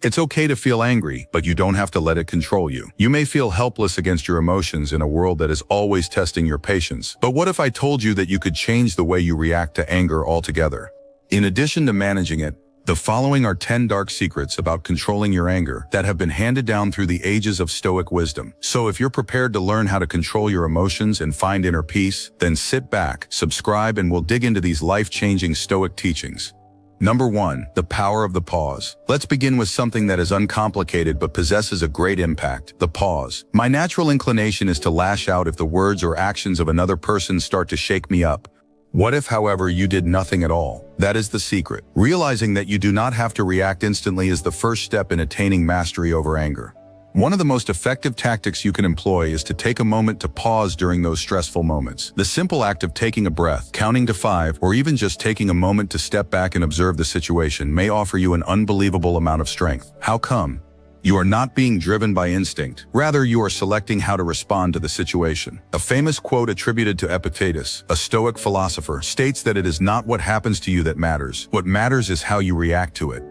It's okay to feel angry, but you don't have to let it control you. You may feel helpless against your emotions in a world that is always testing your patience. But what if I told you that you could change the way you react to anger altogether? In addition to managing it, the following are 10 dark secrets about controlling your anger that have been handed down through the ages of Stoic wisdom. So if you're prepared to learn how to control your emotions and find inner peace, then sit back, subscribe, and we'll dig into these life-changing Stoic teachings. Number 1. The power of the pause. Let's begin with something that is uncomplicated but possesses a great impact: the pause. My natural inclination is to lash out if the words or actions of another person start to shake me up. What if, however, you did nothing at all? That is the secret. Realizing that you do not have to react instantly is the first step in attaining mastery over anger. One of the most effective tactics you can employ is to take a moment to pause during those stressful moments. The simple act of taking a breath, counting to 5, or even just taking a moment to step back and observe the situation may offer you an unbelievable amount of strength. How come? You are not being driven by instinct. Rather, you are selecting how to respond to the situation. A famous quote attributed to Epictetus, a Stoic philosopher, states that it is not what happens to you that matters. What matters is how you react to it.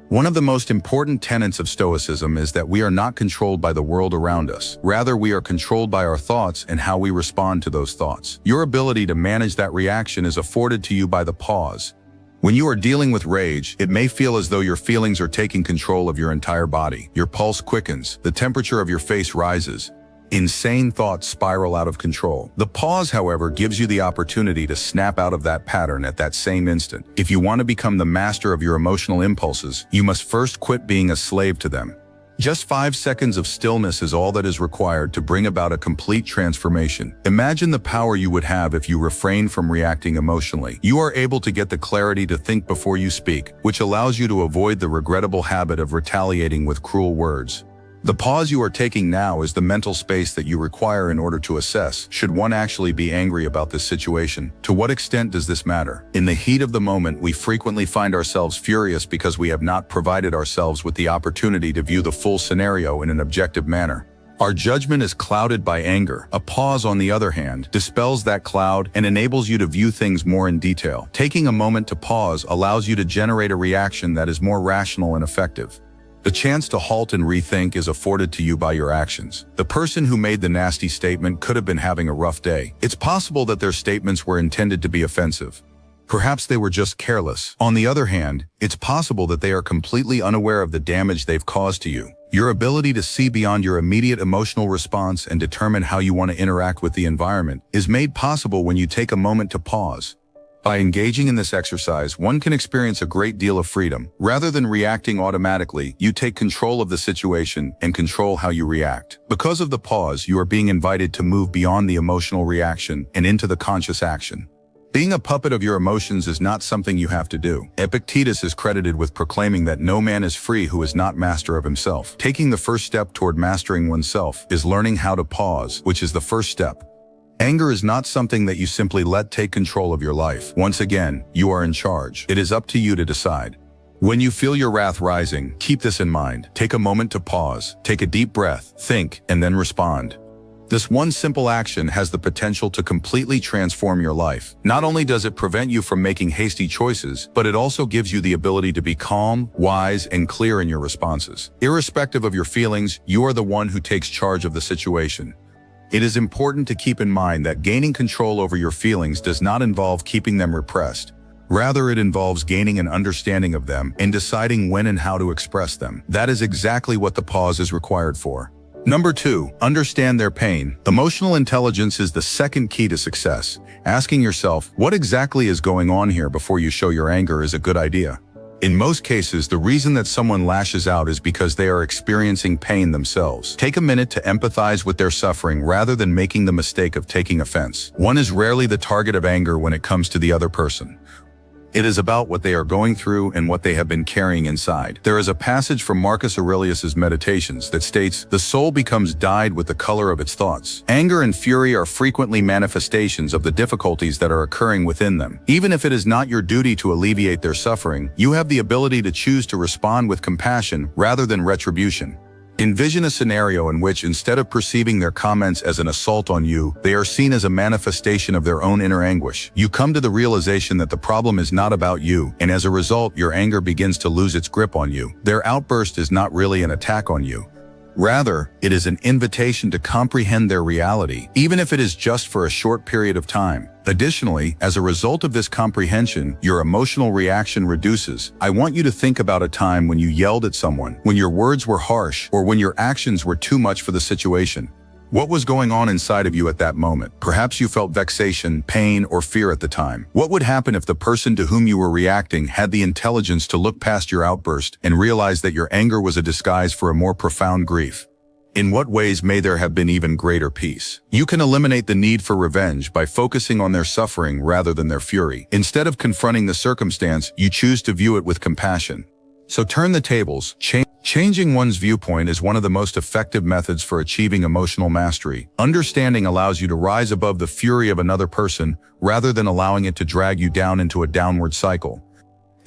One of the most important tenets of Stoicism is that we are not controlled by the world around us. Rather, we are controlled by our thoughts and how we respond to those thoughts. Your ability to manage that reaction is afforded to you by the pause. When you are dealing with rage, it may feel as though your feelings are taking control of your entire body. Your pulse quickens, the temperature of your face rises. Insane thoughts spiral out of control. The pause, however, gives you the opportunity to snap out of that pattern at that same instant. If you want to become the master of your emotional impulses, you must first quit being a slave to them. Just 5 seconds of stillness is all that is required to bring about a complete transformation. Imagine the power you would have if you refrain from reacting emotionally. You are able to get the clarity to think before you speak, which allows you to avoid the regrettable habit of retaliating with cruel words. The pause you are taking now is the mental space that you require in order to assess, should one actually be angry about this situation? To what extent does this matter? In the heat of the moment, we frequently find ourselves furious because we have not provided ourselves with the opportunity to view the full scenario in an objective manner. Our judgment is clouded by anger. A pause, on the other hand, dispels that cloud and enables you to view things more in detail. Taking a moment to pause allows you to generate a reaction that is more rational and effective. The chance to halt and rethink is afforded to you by your actions. The person who made the nasty statement could have been having a rough day. It's possible that their statements were intended to be offensive. Perhaps they were just careless. On the other hand, it's possible that they are completely unaware of the damage they've caused to you. Your ability to see beyond your immediate emotional response and determine how you want to interact with the environment is made possible when you take a moment to pause. By engaging in this exercise, one can experience a great deal of freedom. Rather than reacting automatically, you take control of the situation and control how you react. Because of the pause, you are being invited to move beyond the emotional reaction and into the conscious action. Being a puppet of your emotions is not something you have to do. Epictetus is credited with proclaiming that no man is free who is not master of himself. Taking the first step toward mastering oneself is learning how to pause, which is the first step. Anger is not something that you simply let take control of your life. Once again, you are in charge. It is up to you to decide. When you feel your wrath rising, keep this in mind. Take a moment to pause, take a deep breath, think, and then respond. This one simple action has the potential to completely transform your life. Not only does it prevent you from making hasty choices, but it also gives you the ability to be calm, wise, and clear in your responses. Irrespective of your feelings, you are the one who takes charge of the situation. It is important to keep in mind that gaining control over your feelings does not involve keeping them repressed. Rather, it involves gaining an understanding of them and deciding when and how to express them. That is exactly what the pause is required for. Number 2, understand their pain. Emotional intelligence is the second key to success. Asking yourself, what exactly is going on here before you show your anger is a good idea. In most cases, the reason that someone lashes out is because they are experiencing pain themselves. Take a minute to empathize with their suffering rather than making the mistake of taking offense. One is rarely the target of anger when it comes to the other person. It is about what they are going through and what they have been carrying inside. There is a passage from Marcus Aurelius's Meditations that states, "The soul becomes dyed with the color of its thoughts." Anger and fury are frequently manifestations of the difficulties that are occurring within them. Even if it is not your duty to alleviate their suffering, you have the ability to choose to respond with compassion rather than retribution. Envision a scenario in which, instead of perceiving their comments as an assault on you, they are seen as a manifestation of their own inner anguish. You come to the realization that the problem is not about you, and as a result, your anger begins to lose its grip on you. Their outburst is not really an attack on you. Rather, it is an invitation to comprehend their reality, even if it is just for a short period of time. Additionally, as a result of this comprehension, your emotional reaction reduces. I want you to think about a time when you yelled at someone, when your words were harsh, or when your actions were too much for the situation. What was going on inside of you at that moment? Perhaps you felt vexation, pain, or fear at the time. What would happen if the person to whom you were reacting had the intelligence to look past your outburst and realize that your anger was a disguise for a more profound grief? In what ways may there have been even greater peace? You can eliminate the need for revenge by focusing on their suffering rather than their fury. Instead of confronting the circumstance, you choose to view it with compassion. So turn the tables. Changing one's viewpoint is one of the most effective methods for achieving emotional mastery. Understanding allows you to rise above the fury of another person rather than allowing it to drag you down into a downward cycle.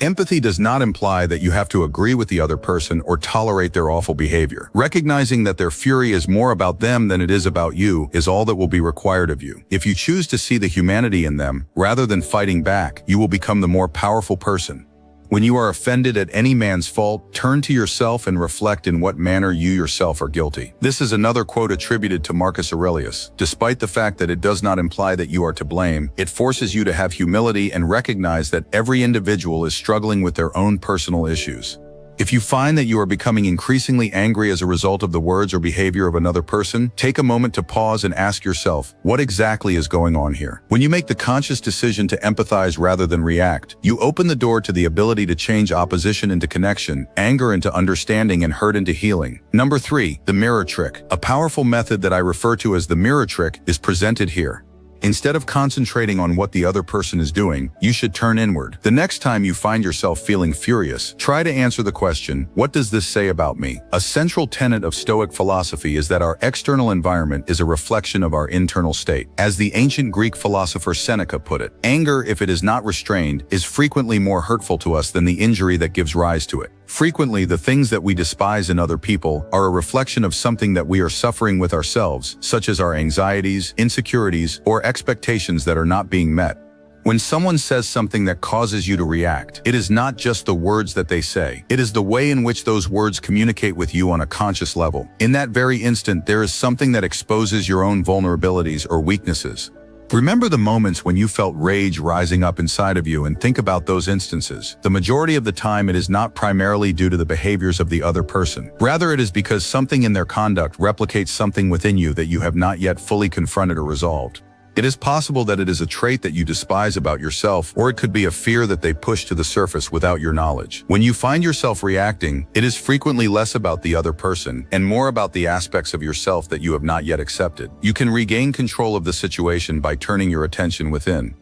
Empathy does not imply that you have to agree with the other person or tolerate their awful behavior. Recognizing that their fury is more about them than it is about you is all that will be required of you. If you choose to see the humanity in them, rather than fighting back, you will become the more powerful person. When you are offended at any man's fault, turn to yourself and reflect in what manner you yourself are guilty. This is another quote attributed to Marcus Aurelius. Despite the fact that it does not imply that you are to blame, it forces you to have humility and recognize that every individual is struggling with their own personal issues. If you find that you are becoming increasingly angry as a result of the words or behavior of another person, take a moment to pause and ask yourself, what exactly is going on here? When you make the conscious decision to empathize rather than react, you open the door to the ability to change opposition into connection, anger into understanding, and hurt into healing. Number 3, the mirror trick. A powerful method that I refer to as the mirror trick is presented here. Instead of concentrating on what the other person is doing, you should turn inward. The next time you find yourself feeling furious, try to answer the question, what does this say about me? A central tenet of Stoic philosophy is that our external environment is a reflection of our internal state. As the ancient Greek philosopher Seneca put it, anger, if it is not restrained, is frequently more hurtful to us than the injury that gives rise to it. Frequently, the things that we despise in other people are a reflection of something that we are suffering with ourselves, such as our anxieties, insecurities, or expectations that are not being met. When someone says something that causes you to react, it is not just the words that they say. It is the way in which those words communicate with you on a conscious level. In that very instant, there is something that exposes your own vulnerabilities or weaknesses. Remember the moments when you felt rage rising up inside of you and think about those instances. The majority of the time, it is not primarily due to the behaviors of the other person. Rather, it is because something in their conduct replicates something within you that you have not yet fully confronted or resolved. It is possible that it is a trait that you despise about yourself, or it could be a fear that they push to the surface without your knowledge. When you find yourself reacting, it is frequently less about the other person and more about the aspects of yourself that you have not yet accepted. You can regain control of the situation by turning your attention within.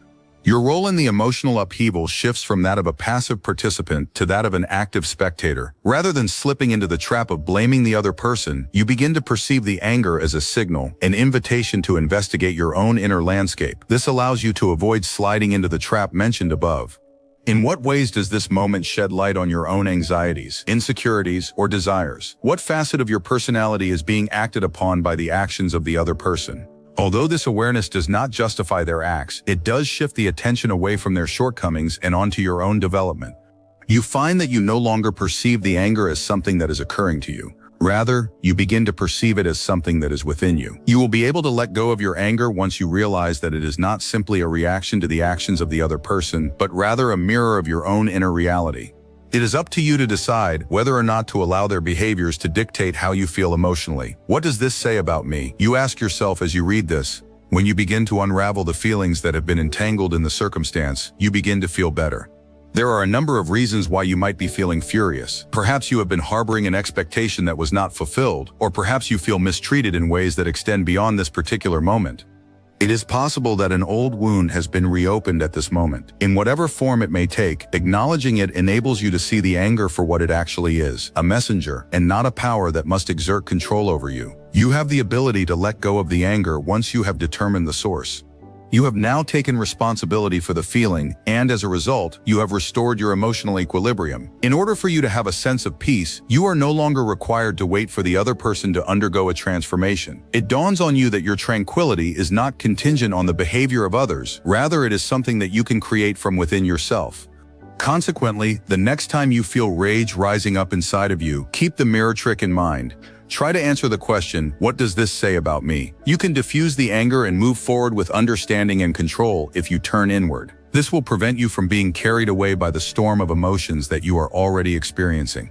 Your role in the emotional upheaval shifts from that of a passive participant to that of an active spectator. Rather than slipping into the trap of blaming the other person, you begin to perceive the anger as a signal, an invitation to investigate your own inner landscape. This allows you to avoid sliding into the trap mentioned above. In what ways does this moment shed light on your own anxieties, insecurities, or desires? What facet of your personality is being acted upon by the actions of the other person? Although this awareness does not justify their acts, it does shift the attention away from their shortcomings and onto your own development. You find that you no longer perceive the anger as something that is occurring to you. Rather, you begin to perceive it as something that is within you. You will be able to let go of your anger once you realize that it is not simply a reaction to the actions of the other person, but rather a mirror of your own inner reality. It is up to you to decide whether or not to allow their behaviors to dictate how you feel emotionally. What does this say about me? You ask yourself as you read this. When you begin to unravel the feelings that have been entangled in the circumstance, you begin to feel better. There are a number of reasons why you might be feeling furious. Perhaps you have been harboring an expectation that was not fulfilled, or perhaps you feel mistreated in ways that extend beyond this particular moment. It is possible that an old wound has been reopened at this moment. In whatever form it may take, acknowledging it enables you to see the anger for what it actually is, a messenger, and not a power that must exert control over you. You have the ability to let go of the anger once you have determined the source. You have now taken responsibility for the feeling, and as a result, you have restored your emotional equilibrium. In order for you to have a sense of peace, you are no longer required to wait for the other person to undergo a transformation. It dawns on you that your tranquility is not contingent on the behavior of others, rather it is something that you can create from within yourself. Consequently, the next time you feel rage rising up inside of you, keep the mirror trick in mind. Try to answer the question, what does this say about me? You can diffuse the anger and move forward with understanding and control if you turn inward. This will prevent you from being carried away by the storm of emotions that you are already experiencing.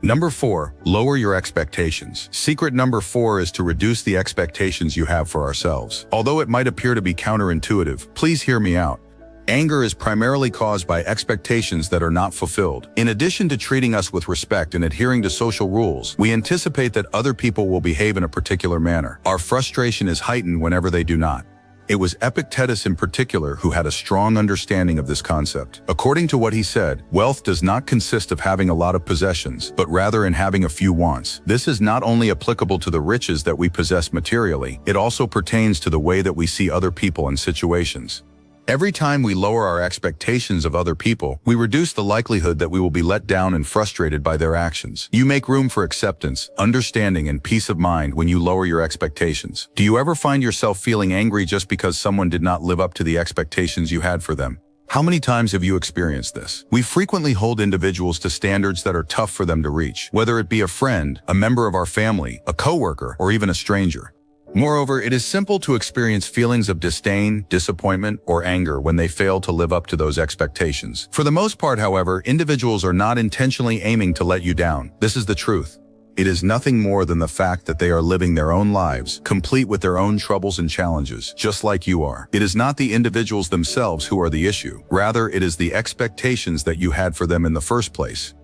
Number 4, lower your expectations. Secret number 4 is to reduce the expectations you have for ourselves. Although it might appear to be counterintuitive, please hear me out. Anger is primarily caused by expectations that are not fulfilled. In addition to treating us with respect and adhering to social rules, we anticipate that other people will behave in a particular manner. Our frustration is heightened whenever they do not. It was Epictetus in particular who had a strong understanding of this concept. According to what he said, wealth does not consist of having a lot of possessions, but rather in having a few wants. This is not only applicable to the riches that we possess materially, it also pertains to the way that we see other people and situations. Every time we lower our expectations of other people, we reduce the likelihood that we will be let down and frustrated by their actions. You make room for acceptance, understanding, and peace of mind when you lower your expectations. Do you ever find yourself feeling angry just because someone did not live up to the expectations you had for them? How many times have you experienced this? We frequently hold individuals to standards that are tough for them to reach, whether it be a friend, a member of our family, a coworker, or even a stranger. Moreover, it is simple to experience feelings of disdain, disappointment, or anger when they fail to live up to those expectations. For the most part, however, individuals are not intentionally aiming to let you down. This is the truth. It is nothing more than the fact that they are living their own lives, complete with their own troubles and challenges, just like you are. It is not the individuals themselves who are the issue. Rather, it is the expectations that you had for them in the first place.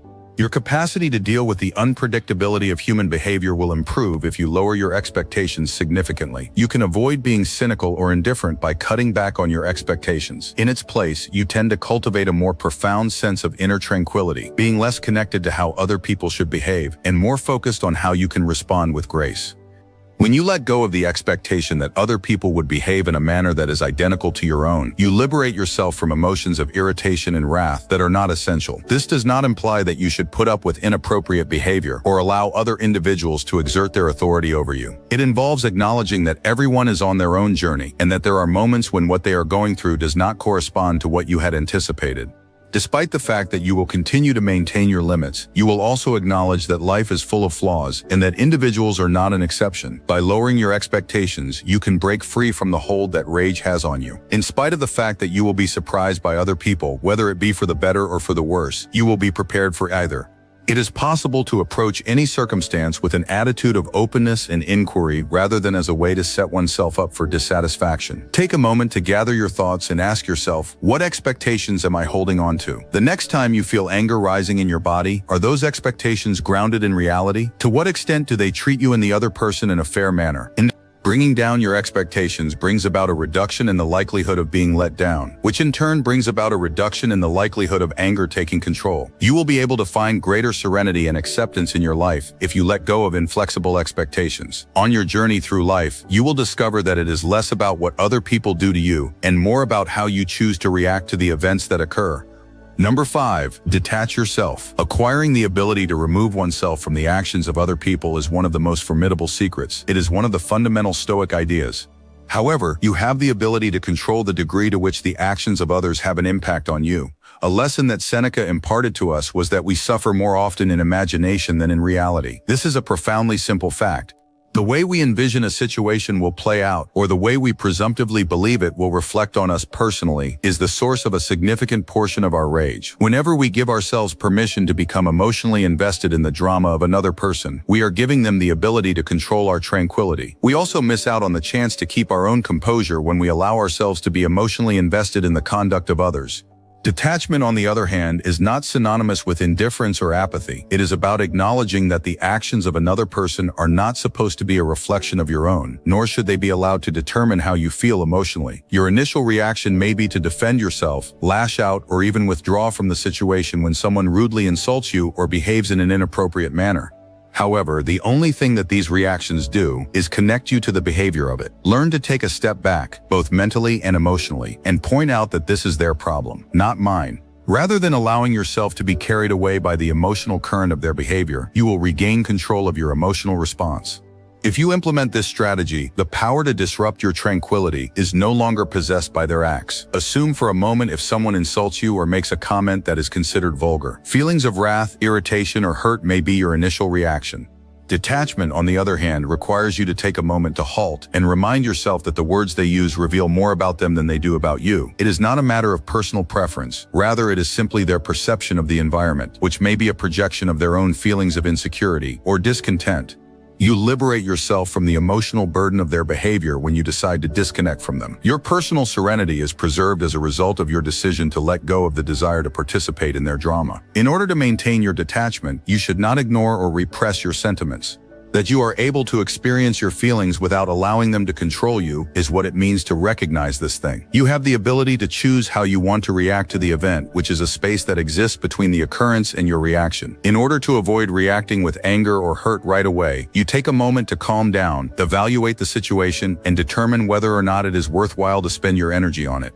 Your capacity to deal with the unpredictability of human behavior will improve if you lower your expectations significantly. You can avoid being cynical or indifferent by cutting back on your expectations. In its place, you tend to cultivate a more profound sense of inner tranquility, being less connected to how other people should behave and more focused on how you can respond with grace. When you let go of the expectation that other people would behave in a manner that is identical to your own, you liberate yourself from emotions of irritation and wrath that are not essential. This does not imply that you should put up with inappropriate behavior or allow other individuals to exert their authority over you. It involves acknowledging that everyone is on their own journey and that there are moments when what they are going through does not correspond to what you had anticipated. Despite the fact that you will continue to maintain your limits, you will also acknowledge that life is full of flaws and that individuals are not an exception. By lowering your expectations, you can break free from the hold that rage has on you. In spite of the fact that you will be surprised by other people, whether it be for the better or for the worse, you will be prepared for either. It is possible to approach any circumstance with an attitude of openness and inquiry rather than as a way to set oneself up for dissatisfaction. Take a moment to gather your thoughts and ask yourself, what expectations am I holding on to? The next time you feel anger rising in your body, are those expectations grounded in reality? To what extent do they treat you and the other person in a fair manner? Bringing down your expectations brings about a reduction in the likelihood of being let down, which in turn brings about a reduction in the likelihood of anger taking control. You will be able to find greater serenity and acceptance in your life if you let go of inflexible expectations. On your journey through life, you will discover that it is less about what other people do to you and more about how you choose to react to the events that occur. Number 5, detach yourself. Acquiring the ability to remove oneself from the actions of other people is one of the most formidable secrets. It is one of the fundamental Stoic ideas. However, you have the ability to control the degree to which the actions of others have an impact on you. A lesson that Seneca imparted to us was that we suffer more often in imagination than in reality. This is a profoundly simple fact. The way we envision a situation will play out, or the way we presumptively believe it will reflect on us personally, is the source of a significant portion of our rage. Whenever we give ourselves permission to become emotionally invested in the drama of another person, we are giving them the ability to control our tranquility. We also miss out on the chance to keep our own composure when we allow ourselves to be emotionally invested in the conduct of others. Detachment, on the other hand, is not synonymous with indifference or apathy. It is about acknowledging that the actions of another person are not supposed to be a reflection of your own, nor should they be allowed to determine how you feel emotionally. Your initial reaction may be to defend yourself, lash out, or even withdraw from the situation when someone rudely insults you or behaves in an inappropriate manner. However, the only thing that these reactions do is connect you to the behavior of it. Learn to take a step back, both mentally and emotionally, and point out that this is their problem, not mine. Rather than allowing yourself to be carried away by the emotional current of their behavior, you will regain control of your emotional response. If you implement this strategy, the power to disrupt your tranquility is no longer possessed by their acts. Assume for a moment if someone insults you or makes a comment that is considered vulgar. Feelings of wrath, irritation, or hurt may be your initial reaction. Detachment, on the other hand, requires you to take a moment to halt and remind yourself that the words they use reveal more about them than they do about you. It is not a matter of personal preference. Rather, it is simply their perception of the environment, which may be a projection of their own feelings of insecurity or discontent. You liberate yourself from the emotional burden of their behavior when you decide to disconnect from them. Your personal serenity is preserved as a result of your decision to let go of the desire to participate in their drama. In order to maintain your detachment, you should not ignore or repress your sentiments. That you are able to experience your feelings without allowing them to control you is what it means to recognize this thing. You have the ability to choose how you want to react to the event, which is a space that exists between the occurrence and your reaction. In order to avoid reacting with anger or hurt right away, you take a moment to calm down, evaluate the situation, and determine whether or not it is worthwhile to spend your energy on it.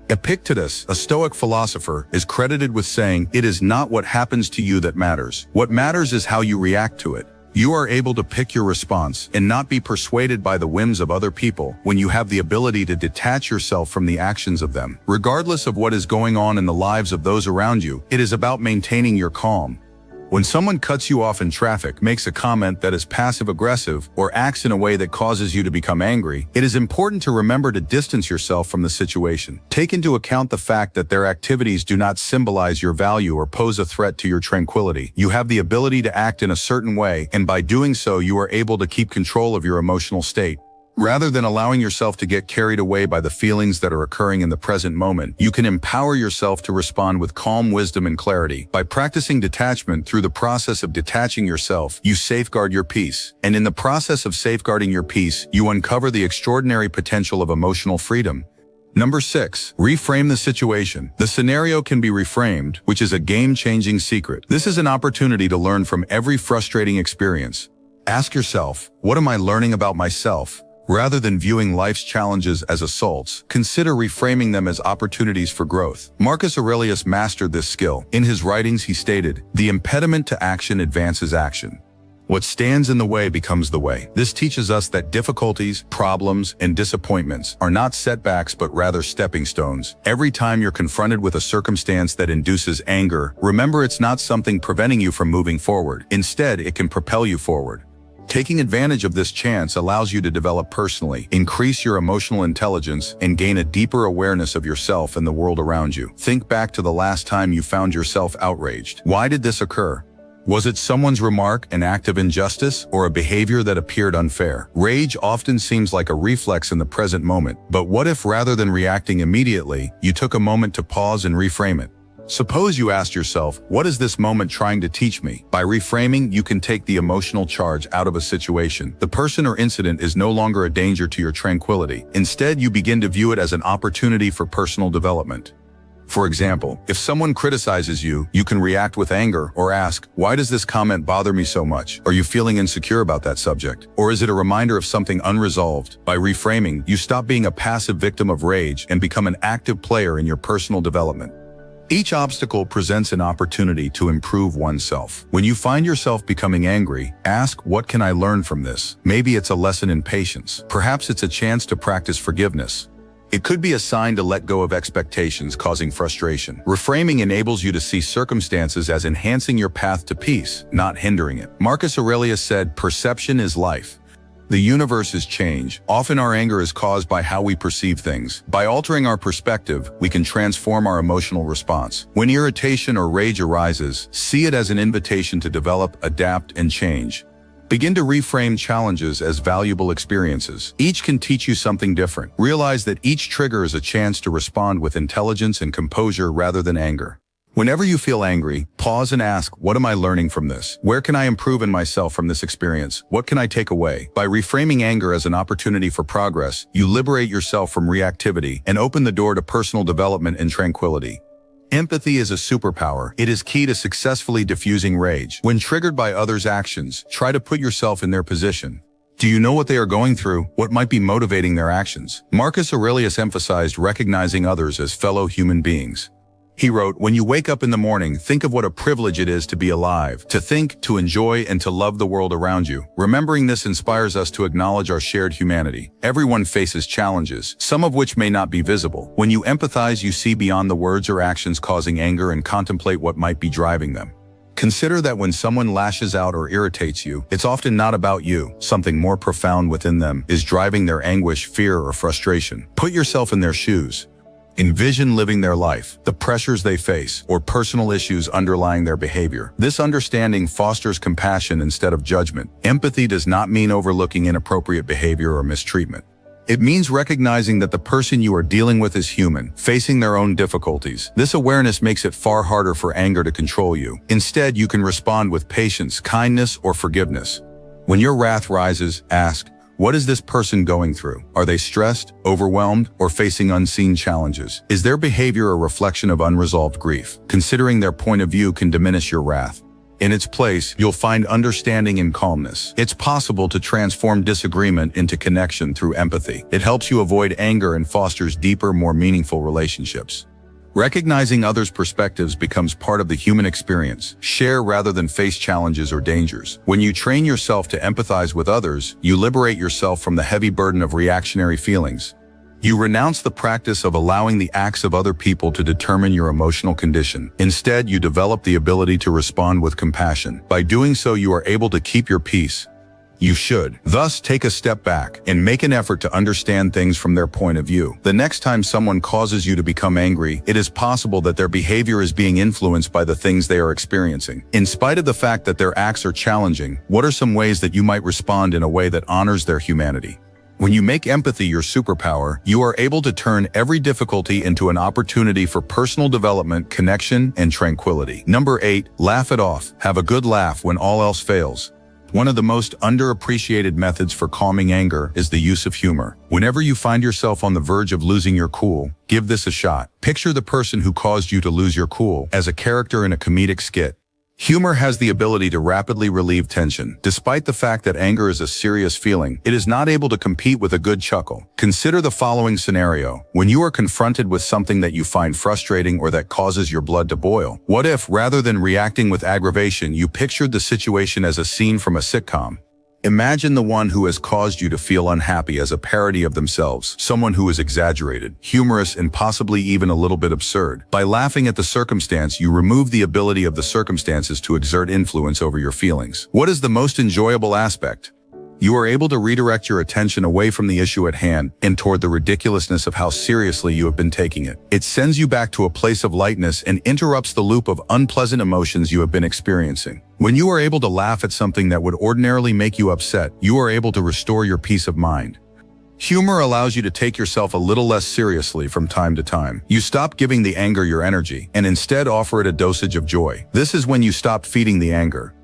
Epictetus, a Stoic philosopher, is credited with saying, "It is not what happens to you that matters. What matters is how you react to it." You are able to pick your response and not be persuaded by the whims of other people when you have the ability to detach yourself from the actions of them. Regardless of what is going on in the lives of those around you, it is about maintaining your calm. When someone cuts you off in traffic, makes a comment that is passive-aggressive, or acts in a way that causes you to become angry, it is important to remember to distance yourself from the situation. Take into account the fact that their activities do not symbolize your value or pose a threat to your tranquility. You have the ability to act in a certain way, and by doing so, you are able to keep control of your emotional state. Rather than allowing yourself to get carried away by the feelings that are occurring in the present moment, you can empower yourself to respond with calm wisdom and clarity. By practicing detachment through the process of detaching yourself, you safeguard your peace. And in the process of safeguarding your peace, you uncover the extraordinary potential of emotional freedom. Number 6. Reframe the situation. The scenario can be reframed, which is a game-changing secret. This is an opportunity to learn from every frustrating experience. Ask yourself, what am I learning about myself? Rather than viewing life's challenges as assaults, consider reframing them as opportunities for growth. Marcus Aurelius mastered this skill. In his writings, he stated, "The impediment to action advances action. What stands in the way becomes the way." This teaches us that difficulties, problems, and disappointments are not setbacks but rather stepping stones. Every time you're confronted with a circumstance that induces anger, remember it's not something preventing you from moving forward. Instead, it can propel you forward. Taking advantage of this chance allows you to develop personally, increase your emotional intelligence, and gain a deeper awareness of yourself and the world around you. Think back to the last time you found yourself outraged. Why did this occur? Was it someone's remark, an act of injustice, or a behavior that appeared unfair? Rage often seems like a reflex in the present moment, but what if rather than reacting immediately, you took a moment to pause and reframe it? Suppose you asked yourself, what is this moment trying to teach me? By reframing, you can take the emotional charge out of a situation. The person or incident is no longer a danger to your tranquility. Instead, you begin to view it as an opportunity for personal development. For example, if someone criticizes you, you can react with anger or ask, why does this comment bother me so much? Are you feeling insecure about that subject? Or is it a reminder of something unresolved? By reframing, you stop being a passive victim of rage and become an active player in your personal development. Each obstacle presents an opportunity to improve oneself. When you find yourself becoming angry, ask, what can I learn from this? Maybe it's a lesson in patience. Perhaps it's a chance to practice forgiveness. It could be a sign to let go of expectations causing frustration. Reframing enables you to see circumstances as enhancing your path to peace, not hindering it. Marcus Aurelius said, "Perception is life." The universe is change. Often our anger is caused by how we perceive things. By altering our perspective, we can transform our emotional response. When irritation or rage arises, see it as an invitation to develop, adapt, and change. Begin to reframe challenges as valuable experiences. Each can teach you something different. Realize that each trigger is a chance to respond with intelligence and composure rather than anger. Whenever you feel angry, pause and ask, what am I learning from this? Where can I improve in myself from this experience? What can I take away? By reframing anger as an opportunity for progress, you liberate yourself from reactivity and open the door to personal development and tranquility. Empathy is a superpower. It is key to successfully diffusing rage. When triggered by others' actions, try to put yourself in their position. Do you know what they are going through? What might be motivating their actions? Marcus Aurelius emphasized recognizing others as fellow human beings. He wrote, "When you wake up in the morning, think of what a privilege it is to be alive, to think, to enjoy, and to love the world around you." Remembering this inspires us to acknowledge our shared humanity. Everyone faces challenges, some of which may not be visible. When you empathize, you see beyond the words or actions causing anger and contemplate what might be driving them. Consider that when someone lashes out or irritates you, it's often not about you. Something more profound within them is driving their anguish, fear, or frustration. Put yourself in their shoes. Envision living their life, the pressures they face, or personal issues underlying their behavior. This understanding fosters compassion instead of judgment. Empathy does not mean overlooking inappropriate behavior or mistreatment. It means recognizing that the person you are dealing with is human, facing their own difficulties. This awareness makes it far harder for anger to control you. Instead, you can respond with patience, kindness, or forgiveness. When your wrath rises, ask, what is this person going through? Are they stressed, overwhelmed, or facing unseen challenges? Is their behavior a reflection of unresolved grief? Considering their point of view can diminish your wrath. In its place, you'll find understanding and calmness. It's possible to transform disagreement into connection through empathy. It helps you avoid anger and fosters deeper, more meaningful relationships. Recognizing others' perspectives becomes part of the human experience. Share rather than face challenges or dangers. When you train yourself to empathize with others, you liberate yourself from the heavy burden of reactionary feelings. You renounce the practice of allowing the acts of other people to determine your emotional condition. Instead, you develop the ability to respond with compassion. By doing so, you are able to keep your peace. You should thus take a step back and make an effort to understand things from their point of view. The next time someone causes you to become angry, it is possible that their behavior is being influenced by the things they are experiencing. In spite of the fact that their acts are challenging, what are some ways that you might respond in a way that honors their humanity? When you make empathy your superpower, you are able to turn every difficulty into an opportunity for personal development, connection, and tranquility. Number 8, laugh it off. Have a good laugh when all else fails. One of the most underappreciated methods for calming anger is the use of humor. Whenever you find yourself on the verge of losing your cool, give this a shot. Picture the person who caused you to lose your cool as a character in a comedic skit. Humor has the ability to rapidly relieve tension. Despite the fact that anger is a serious feeling, it is not able to compete with a good chuckle. Consider the following scenario. When you are confronted with something that you find frustrating or that causes your blood to boil, what if, rather than reacting with aggravation, you pictured the situation as a scene from a sitcom? Imagine the one who has caused you to feel unhappy as a parody of themselves, someone who is exaggerated, humorous, and possibly even a little bit absurd. By laughing at the circumstance, you remove the ability of the circumstances to exert influence over your feelings. What is the most enjoyable aspect? You are able to redirect your attention away from the issue at hand and toward the ridiculousness of how seriously you have been taking it. It sends you back to a place of lightness and interrupts the loop of unpleasant emotions you have been experiencing. When you are able to laugh at something that would ordinarily make you upset, you are able to restore your peace of mind. Humor allows you to take yourself a little less seriously from time to time. You stop giving the anger your energy and instead offer it a dosage of joy. This is when you stop feeding the anger.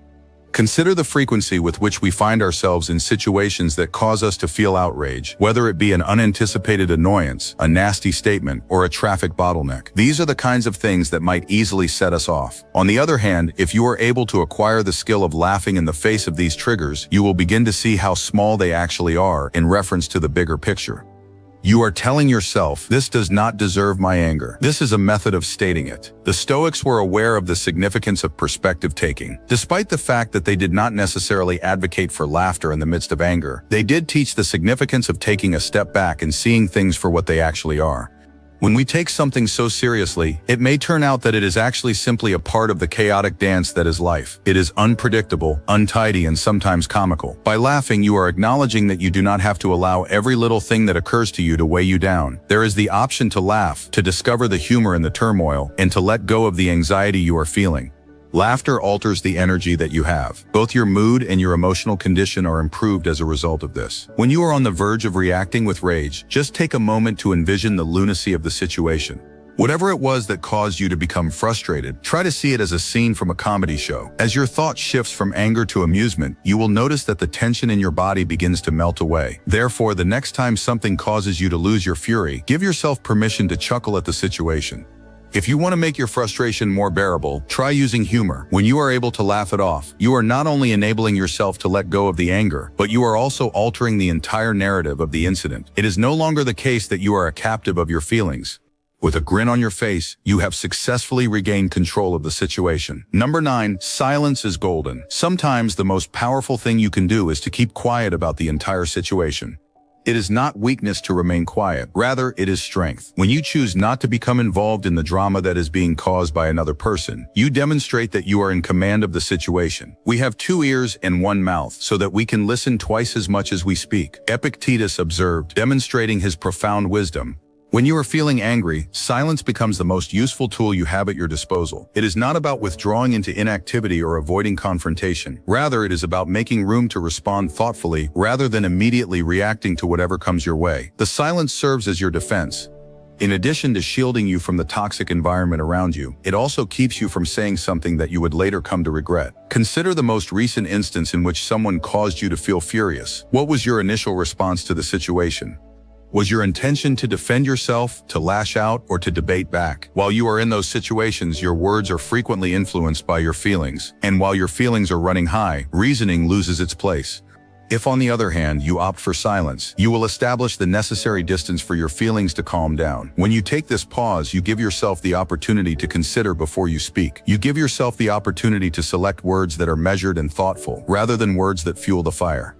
Consider the frequency with which we find ourselves in situations that cause us to feel outrage, whether it be an unanticipated annoyance, a nasty statement, or a traffic bottleneck. These are the kinds of things that might easily set us off. On the other hand, if you are able to acquire the skill of laughing in the face of these triggers, you will begin to see how small they actually are in reference to the bigger picture. You are telling yourself, this does not deserve my anger. This is a method of stating it. The Stoics were aware of the significance of perspective taking. Despite the fact that they did not necessarily advocate for laughter in the midst of anger, they did teach the significance of taking a step back and seeing things for what they actually are. When we take something so seriously, it may turn out that it is actually simply a part of the chaotic dance that is life. It is unpredictable, untidy, and sometimes comical. By laughing, you are acknowledging that you do not have to allow every little thing that occurs to you to weigh you down. There is the option to laugh, to discover the humor in the turmoil, and to let go of the anxiety you are feeling. Laughter alters the energy that you have. Both your mood and your emotional condition are improved as a result of this. When you are on the verge of reacting with rage, just take a moment to envision the lunacy of the situation. Whatever it was that caused you to become frustrated, try to see it as a scene from a comedy show. As your thought shifts from anger to amusement, you will notice that the tension in your body begins to melt away. Therefore, the next time something causes you to lose your fury, give yourself permission to chuckle at the situation. If you want to make your frustration more bearable, try using humor. When you are able to laugh it off, you are not only enabling yourself to let go of the anger, but you are also altering the entire narrative of the incident. It is no longer the case that you are a captive of your feelings. With a grin on your face, you have successfully regained control of the situation. Number 9, silence is golden. Sometimes the most powerful thing you can do is to keep quiet about the entire situation. It is not weakness to remain quiet. Rather, it is strength. When you choose not to become involved in the drama that is being caused by another person, you demonstrate that you are in command of the situation. We have 2 ears and 1 mouth, so that we can listen twice as much as we speak. Epictetus observed, demonstrating his profound wisdom. When you are feeling angry, silence becomes the most useful tool you have at your disposal. It is not about withdrawing into inactivity or avoiding confrontation. Rather, it is about making room to respond thoughtfully rather than immediately reacting to whatever comes your way. The silence serves as your defense. In addition to shielding you from the toxic environment around you, it also keeps you from saying something that you would later come to regret. Consider the most recent instance in which someone caused you to feel furious. What was your initial response to the situation? Was your intention to defend yourself, to lash out, or to debate back? While you are in those situations, your words are frequently influenced by your feelings. And while your feelings are running high, reasoning loses its place. If, on the other hand, you opt for silence, you will establish the necessary distance for your feelings to calm down. When you take this pause, you give yourself the opportunity to consider before you speak. You give yourself the opportunity to select words that are measured and thoughtful, rather than words that fuel the fire.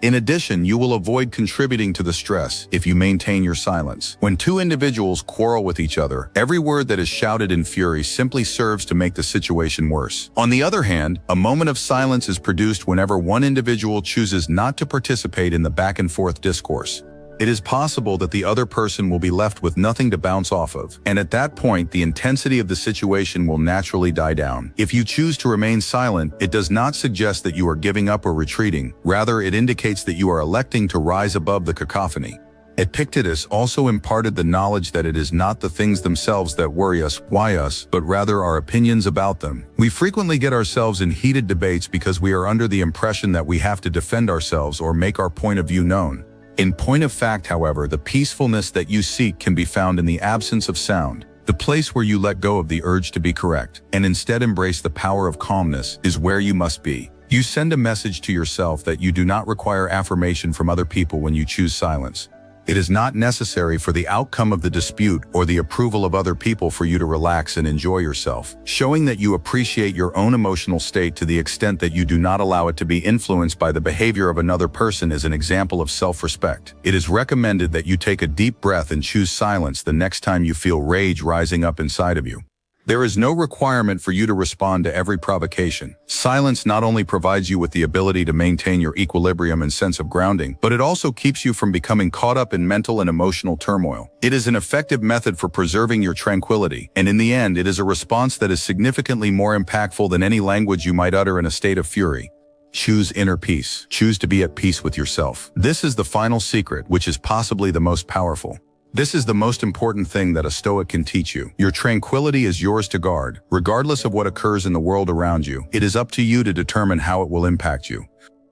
In addition, you will avoid contributing to the stress if you maintain your silence. When 2 individuals quarrel with each other, every word that is shouted in fury simply serves to make the situation worse. On the other hand, a moment of silence is produced whenever one individual chooses not to participate in the back-and-forth discourse. It is possible that the other person will be left with nothing to bounce off of, and at that point, the intensity of the situation will naturally die down. If you choose to remain silent, it does not suggest that you are giving up or retreating. Rather, it indicates that you are electing to rise above the cacophony. Epictetus also imparted the knowledge that it is not the things themselves that worry us, but rather our opinions about them. We frequently get ourselves in heated debates because we are under the impression that we have to defend ourselves or make our point of view known. In point of fact, however, the peacefulness that you seek can be found in the absence of sound. The place where you let go of the urge to be correct, and instead embrace the power of calmness, is where you must be. You send a message to yourself that you do not require affirmation from other people when you choose silence. It is not necessary for the outcome of the dispute or the approval of other people for you to relax and enjoy yourself. Showing that you appreciate your own emotional state to the extent that you do not allow it to be influenced by the behavior of another person is an example of self-respect. It is recommended that you take a deep breath and choose silence the next time you feel rage rising up inside of you. There is no requirement for you to respond to every provocation. Silence not only provides you with the ability to maintain your equilibrium and sense of grounding, but it also keeps you from becoming caught up in mental and emotional turmoil. It is an effective method for preserving your tranquility, and in the end, it is a response that is significantly more impactful than any language you might utter in a state of fury. Choose inner peace. Choose to be at peace with yourself. This is the final secret, which is possibly the most powerful. This is the most important thing that a Stoic can teach you. Your tranquility is yours to guard, regardless of what occurs in the world around you. It is up to you to determine how it will impact you.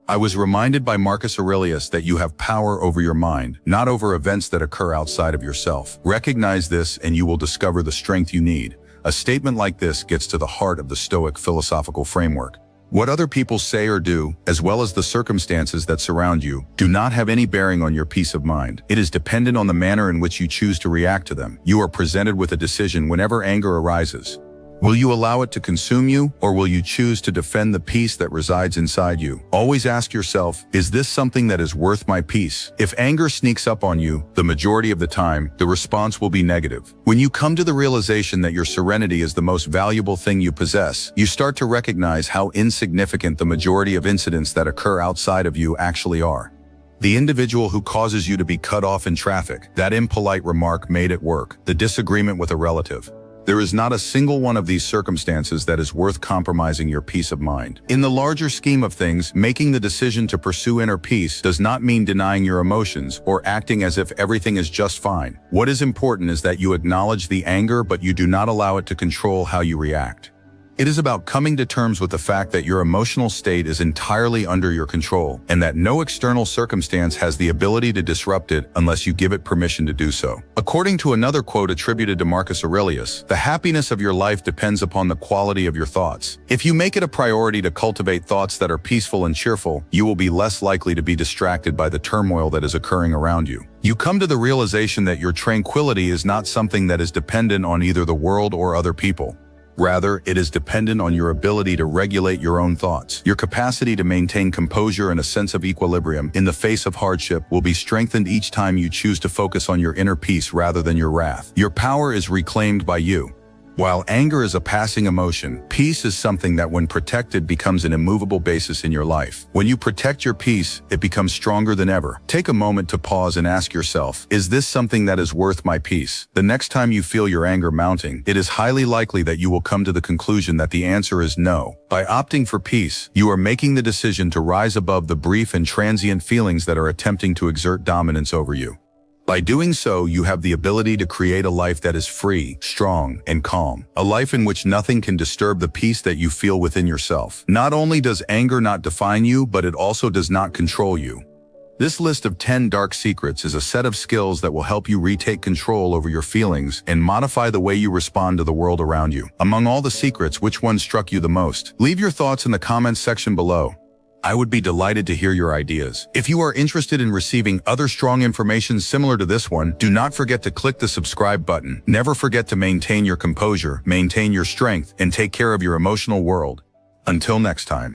I was reminded by Marcus Aurelius that you have power over your mind, not over events that occur outside of yourself. Recognize this and you will discover the strength you need. A statement like this gets to the heart of the Stoic philosophical framework. What other people say or do, as well as the circumstances that surround you, do not have any bearing on your peace of mind. It is dependent on the manner in which you choose to react to them. You are presented with a decision whenever anger arises. Will you allow it to consume you, or will you choose to defend the peace that resides inside you? Always ask yourself, is this something that is worth my peace? If anger sneaks up on you, the majority of the time, the response will be negative. When you come to the realization that your serenity is the most valuable thing you possess, you start to recognize how insignificant the majority of incidents that occur outside of you actually are. The individual who causes you to be cut off in traffic, that impolite remark made at work, the disagreement with a relative. There is not a single one of these circumstances that is worth compromising your peace of mind. In the larger scheme of things, making the decision to pursue inner peace does not mean denying your emotions or acting as if everything is just fine. What is important is that you acknowledge the anger, but you do not allow it to control how you react. It is about coming to terms with the fact that your emotional state is entirely under your control and that no external circumstance has the ability to disrupt it unless you give it permission to do so. According to another quote attributed to Marcus Aurelius, the happiness of your life depends upon the quality of your thoughts. If you make it a priority to cultivate thoughts that are peaceful and cheerful, you will be less likely to be distracted by the turmoil that is occurring around you. You come to the realization that your tranquility is not something that is dependent on either the world or other people. Rather, it is dependent on your ability to regulate your own thoughts. Your capacity to maintain composure and a sense of equilibrium in the face of hardship will be strengthened each time you choose to focus on your inner peace rather than your wrath. Your power is reclaimed by you. While anger is a passing emotion, peace is something that when protected becomes an immovable basis in your life. When you protect your peace, it becomes stronger than ever. Take a moment to pause and ask yourself, is this something that is worth my peace? The next time you feel your anger mounting, it is highly likely that you will come to the conclusion that the answer is no. By opting for peace, you are making the decision to rise above the brief and transient feelings that are attempting to exert dominance over you. By doing so, you have the ability to create a life that is free, strong, and calm. A life in which nothing can disturb the peace that you feel within yourself. Not only does anger not define you, but it also does not control you. This list of 10 dark secrets is a set of skills that will help you retake control over your feelings and modify the way you respond to the world around you. Among all the secrets, which one struck you the most? Leave your thoughts in the comments section below. I would be delighted to hear your ideas. If you are interested in receiving other strong information similar to this one, do not forget to click the subscribe button. Never forget to maintain your composure, maintain your strength, and take care of your emotional world. Until next time.